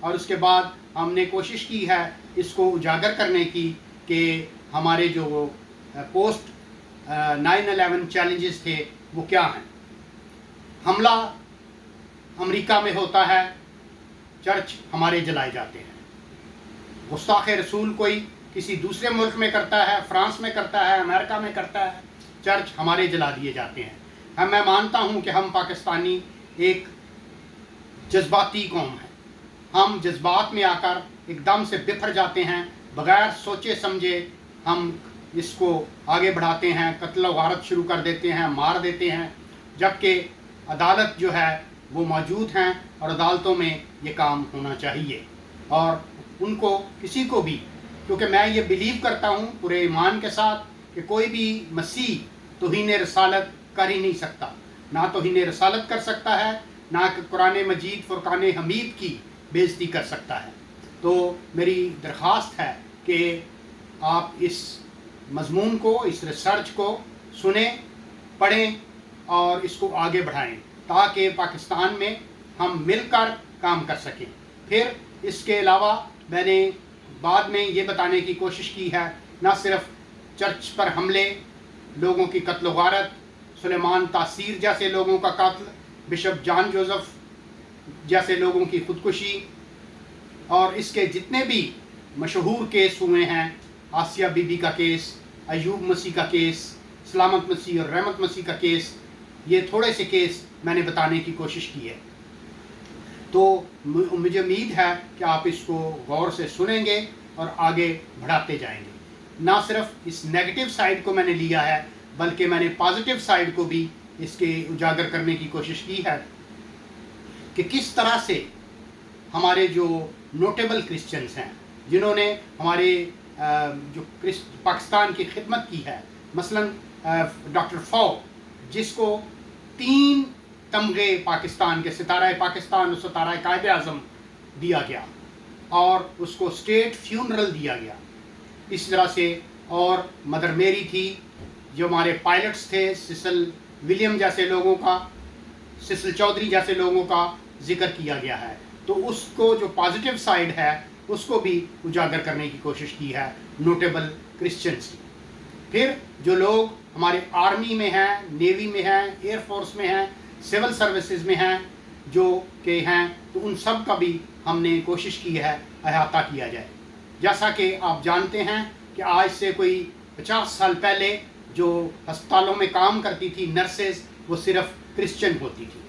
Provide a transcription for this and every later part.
اور اس کے بعد ہم نے کوشش کی ہے اس کو اجاگر کرنے کی کہ ہمارے جو پوسٹ 9/11 چیلنجز تھے وہ کیا ہیں۔ حملہ امریکہ میں ہوتا ہے، چرچ ہمارے جلائے جاتے ہیں۔ گستاخ رسول کوئی کسی دوسرے ملک میں کرتا ہے، فرانس میں کرتا ہے، امریکہ میں کرتا ہے، چرچ ہمارے جلا دیے جاتے ہیں۔ میں مانتا ہوں کہ ہم پاکستانی ایک جذباتی قوم ہے، ہم جذبات میں آ کر ایک دم سے بفر جاتے ہیں، بغیر سوچے سمجھے ہم اس کو آگے بڑھاتے ہیں، قتل و غارت شروع کر دیتے ہیں، مار دیتے ہیں، جبکہ عدالت جو ہے وہ موجود ہیں اور عدالتوں میں یہ کام ہونا چاہیے۔ اور ان کو کسی کو بھی، کیونکہ میں یہ بلیو کرتا ہوں پورے ایمان کے ساتھ کہ کوئی بھی مسیح توہین رسالت کر ہی نہیں سکتا، نہ توہین رسالت کر سکتا ہے، نہ کہ قرآن مجید فرقان حمید کی بےعزتی کر سکتا ہے۔ تو میری درخواست ہے کہ آپ اس مضمون کو، اس ریسرچ کو سنیں، پڑھیں اور اس کو آگے بڑھائیں تاکہ پاکستان میں ہم مل کر کام کر سکیں۔ پھر اس کے علاوہ میں نے بعد میں یہ بتانے کی کوشش کی ہے، نہ صرف چرچ پر حملے، لوگوں کی قتل و غارت، سلیمان تاثیر جیسے لوگوں کا قتل، بشپ جان جوزف جیسے لوگوں کی خودکشی، اور اس کے جتنے بھی مشہور کیس ہوئے ہیں، آسیہ بی بی کا کیس، ایوب مسیح کا کیس، سلامت مسیح اور رحمت مسیح کا کیس، یہ تھوڑے سے کیس میں نے بتانے کی کوشش کی ہے۔ تو مجھے امید ہے کہ آپ اس کو غور سے سنیں گے اور آگے بڑھاتے جائیں گے۔ نہ صرف اس نیگیٹو سائڈ کو میں نے لیا ہے، بلکہ میں نے پازیٹیو سائڈ کو بھی اس کے اجاگر کرنے کی کوشش کی ہے کہ کس طرح سے ہمارے جو نوٹیبل کرسچنز ہیں، جنہوں نے ہمارے جو پاکستان کی خدمت کی ہے، مثلا ڈاکٹر فو، جس کو 3 تمغے پاکستان کے، ستارہ پاکستان اور ستارہ قائد اعظم دیا گیا، اور اس کو اسٹیٹ فیونرل دیا گیا۔ اس طرح سے اور مدر میری تھی، جو ہمارے پائلٹس تھے، سسل ولیم جیسے لوگوں کا، سسل چودھری جیسے لوگوں کا ذکر کیا گیا ہے۔ تو اس کو جو پازیٹیو سائڈ ہے اس کو بھی اجاگر کرنے کی کوشش کی ہے نوٹیبل کرسچنز کی۔ پھر جو لوگ ہمارے آرمی میں ہیں، نیوی میں ہیں، ایئر فورس میں ہیں، سول سروسز میں ہیں، جو کہ ہیں، تو ان سب کا بھی ہم نے کوشش کی ہے احاطہ کیا جائے۔ جیسا کہ آپ جانتے ہیں کہ آج سے کوئی 50 سال پہلے جو ہسپتالوں میں کام کرتی تھی نرسز، وہ صرف کرسچن ہوتی تھی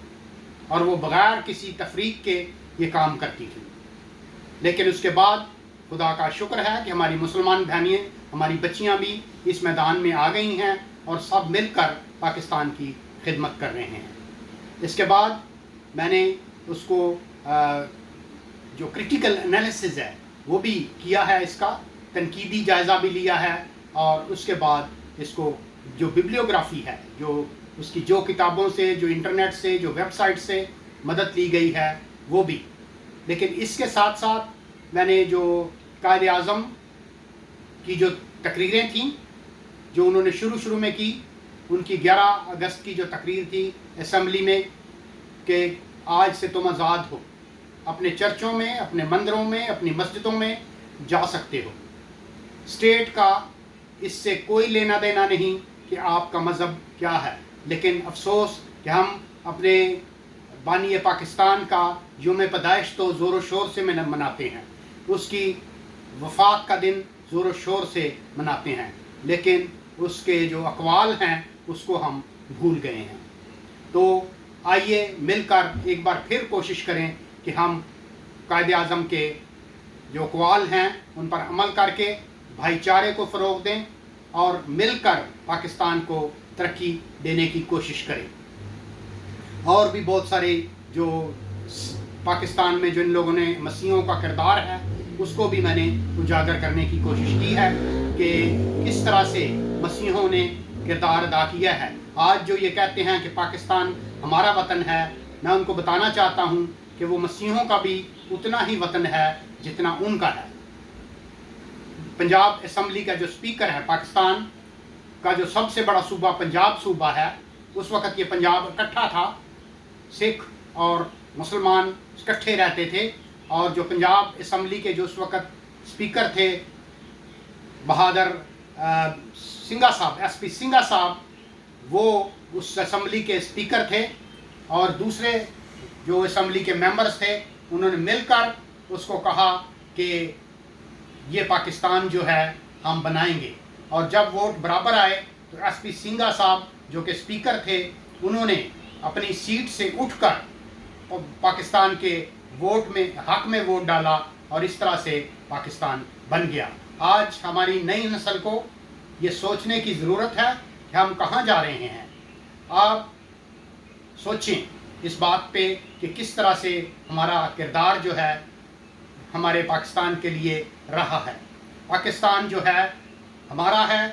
اور وہ بغیر کسی تفریق کے یہ کام کرتی تھی۔ لیکن اس کے بعد خدا کا شکر ہے کہ ہماری مسلمان بہنیں، ہماری بچیاں بھی اس میدان میں آ گئی ہیں اور سب مل کر پاکستان کی خدمت کر رہے ہیں۔ اس کے بعد میں نے اس کو جو کرٹیکل انالیسز ہے وہ بھی کیا ہے، اس کا تنقیدی جائزہ بھی لیا ہے، اور اس کے بعد اس کو جو ببلیوگرافی ہے، جو اس کی جو کتابوں سے، جو انٹرنیٹ سے، جو ویب سائٹ سے مدد لی گئی ہے وہ بھی۔ لیکن اس کے ساتھ ساتھ میں نے جو قائد اعظم کی جو تقریریں تھیں، جو انہوں نے شروع میں کی، ان کی 11 اگست کی جو تقریر تھی اسمبلی میں کہ آج سے تم آزاد ہو، اپنے چرچوں میں، اپنے مندروں میں، اپنی مسجدوں میں جا سکتے ہو، اسٹیٹ کا اس سے کوئی لینا دینا نہیں کہ آپ کا مذہب کیا ہے۔ لیکن افسوس کہ ہم اپنے بانی پاکستان کا یوم پیدائش تو زور و شور سے مناتے ہیں، اس کی وفات کا دن زور و شور سے مناتے ہیں، لیکن اس کے جو اقوال ہیں اس کو ہم بھول گئے ہیں۔ تو آئیے مل کر ایک بار پھر کوشش کریں کہ ہم قائد اعظم کے جو اقوال ہیں ان پر عمل کر کے بھائی چارے کو فروغ دیں اور مل کر پاکستان کو ترقی دینے کی کوشش کریں۔ اور بھی بہت سارے جو پاکستان میں جن لوگوں نے مسیحوں کا کردار ہے اس کو بھی میں نے اجاگر کرنے کی کوشش کی ہے کہ کس طرح سے مسیحوں نے کردار ادا کیا ہے۔ آج جو یہ کہتے ہیں کہ پاکستان ہمارا وطن ہے، میں ان کو بتانا چاہتا ہوں کہ وہ مسیحوں کا بھی اتنا ہی وطن ہے جتنا ان کا ہے۔ پنجاب اسمبلی کا جو اسپیکر ہے، پاکستان کا جو سب سے بڑا صوبہ پنجاب صوبہ ہے، اس وقت یہ پنجاب اکٹھا تھا، سکھ اور مسلمان اکٹھے رہتے تھے، اور جو پنجاب اسمبلی کے جو اس وقت اسپیکر تھے بہادر سنگھا صاحب، ایس پی سنگھا صاحب، وہ اس اسمبلی کے اسپیکر تھے، اور دوسرے جو اسمبلی کے ممبرز تھے انہوں نے مل کر اس کو کہا کہ یہ پاکستان جو ہے ہم بنائیں گے. اور جب ووٹ برابر آئے تو ایس پی سنگھا صاحب جو کہ اسپیکر تھے انہوں نے اپنی سیٹ سے اٹھ کر پاکستان کے ووٹ میں حق میں ووٹ ڈالا، اور اس طرح سے پاکستان بن گیا. آج ہماری نئی نسل کو یہ سوچنے کی ضرورت ہے کہ ہم کہاں جا رہے ہیں. آپ سوچیں اس بات پہ کہ کس طرح سے ہمارا کردار جو ہے ہمارے پاکستان کے لیے رہا ہے. پاکستان جو ہے ہمارا ہے،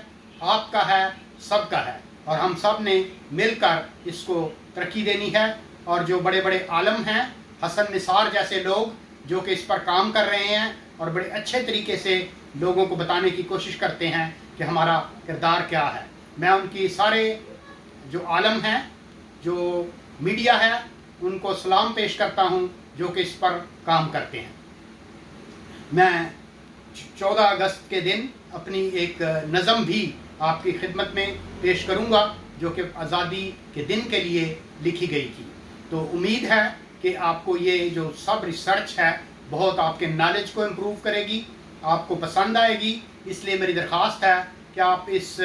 آپ کا ہے، سب کا ہے، اور ہم سب نے مل کر اس کو ترقی دینی ہے. اور جو بڑے بڑے عالم ہیں، حسن نثار جیسے لوگ جو کہ اس پر کام کر رہے ہیں اور بڑے اچھے طریقے سے لوگوں کو بتانے کی کوشش کرتے ہیں کہ ہمارا کردار کیا ہے، میں ان کی سارے جو عالم ہیں، جو میڈیا ہے، ان کو سلام پیش کرتا ہوں جو کہ اس پر کام کرتے ہیں. میں 14 اگست کے دن اپنی ایک نظم بھی آپ کی خدمت میں پیش کروں گا جو کہ آزادی کے دن کے لیے لکھی گئی تھی. تو امید ہے کہ آپ کو یہ جو سب ریسرچ ہے بہت آپ کے نالج کو امپروو کرے گی، آپ کو پسند آئے گی. اس لیے میری درخواست ہے کہ آپ اس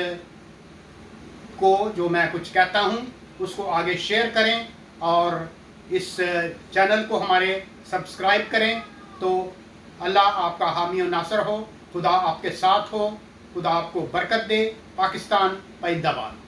کو جو میں کچھ کہتا ہوں اس کو آگے شیئر کریں اور اس چینل کو ہمارے سبسکرائب کریں. تو اللہ آپ کا حامی و ناصر ہو، خدا آپ کے ساتھ ہو، خدا آپ کو برکت دے. پاکستان زندہ باد.